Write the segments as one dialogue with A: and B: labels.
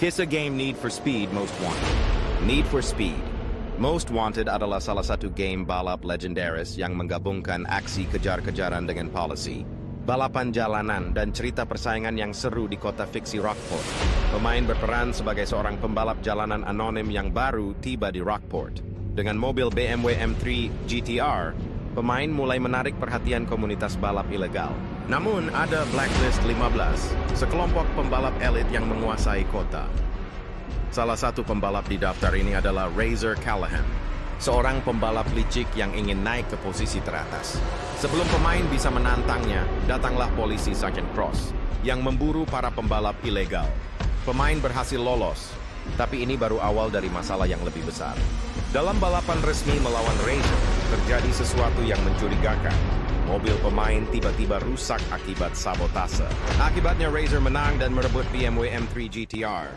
A: Kisah game Need for Speed Most Wanted. Need for Speed Most Wanted adalah salah satu game balap legendaris yang menggabungkan aksi kejar-kejaran dengan policy, balapan jalanan, dan cerita persaingan yang seru di kota fiksi Rockport. Pemain berperan sebagai seorang pembalap jalanan anonim yang baru tiba di Rockport. Dengan mobil BMW M3 GTR, pemain mulai menarik perhatian komunitas balap ilegal. Namun, ada Blacklist 15, sekelompok pembalap elit yang menguasai kota. Salah satu pembalap di daftar ini adalah Razor Callahan, seorang pembalap licik yang ingin naik ke posisi teratas. Sebelum pemain bisa menantangnya, datanglah polisi Sergeant Cross yang memburu para pembalap ilegal. Pemain berhasil lolos, tapi ini baru awal dari masalah yang lebih besar. Dalam balapan resmi melawan Razor, terjadi sesuatu yang mencurigakan. Mobil pemain tiba-tiba rusak akibat sabotase. Akibatnya Razor menang dan merebut BMW M3 GTR.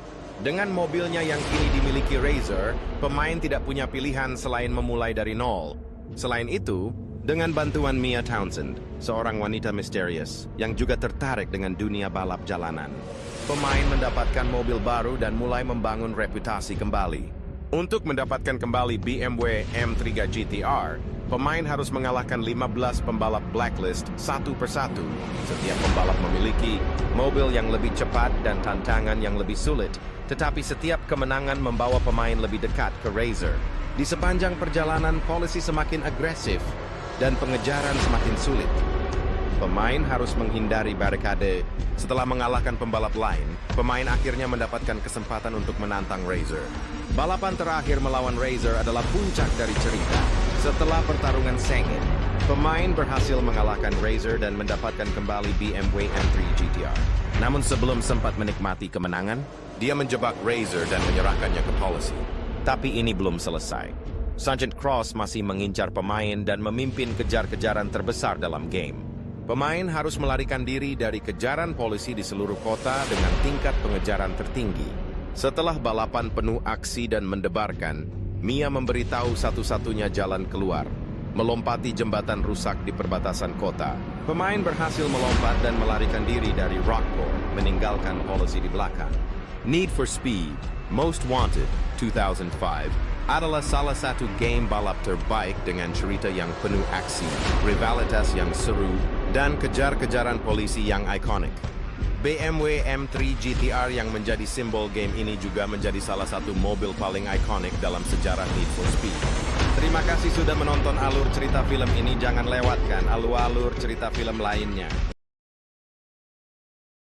A: Dengan mobilnya yang kini dimiliki Razor, pemain tidak punya pilihan selain memulai dari nol. Selain itu, dengan bantuan Mia Townsend, seorang wanita misterius yang juga tertarik dengan dunia balap jalanan, pemain mendapatkan mobil baru dan mulai membangun reputasi kembali. Untuk mendapatkan kembali BMW M3 GTR, pemain harus mengalahkan 15 pembalap Blacklist satu persatu. Setiap pembalap memiliki mobil yang lebih cepat dan tantangan yang lebih sulit, tetapi setiap kemenangan membawa pemain lebih dekat ke Razor. Di sepanjang perjalanan, polisi semakin agresif dan pengejaran semakin sulit. Pemain harus menghindari barikade. Setelah mengalahkan pembalap lain, pemain akhirnya mendapatkan kesempatan untuk menantang Razor. Balapan terakhir melawan Razor adalah puncak dari cerita. Setelah pertarungan sengit, pemain berhasil mengalahkan Razor dan mendapatkan kembali BMW M3 GTR. Namun sebelum sempat menikmati kemenangan, dia menjebak Razor dan menyerahkannya ke polisi. Tapi ini belum selesai. Sergeant Cross masih mengincar pemain dan memimpin kejar-kejaran terbesar dalam game. Pemain harus melarikan diri dari kejaran polisi di seluruh kota dengan tingkat pengejaran tertinggi. Setelah balapan penuh aksi dan mendebarkan, Mia memberitahu satu-satunya jalan keluar, melompati jembatan rusak di perbatasan kota. Pemain berhasil melompat dan melarikan diri dari Rockport, meninggalkan polisi di belakang. Need for Speed Most Wanted 2005 adalah salah satu game balap terbaik dengan cerita yang penuh aksi, rivalitas yang seru, dan kejar-kejaran polisi yang ikonik. BMW M3 GTR yang menjadi simbol game ini juga menjadi salah satu mobil paling ikonik dalam sejarah Need for Speed. Terima kasih sudah menonton alur cerita film ini. Jangan lewatkan alur-alur cerita film lainnya.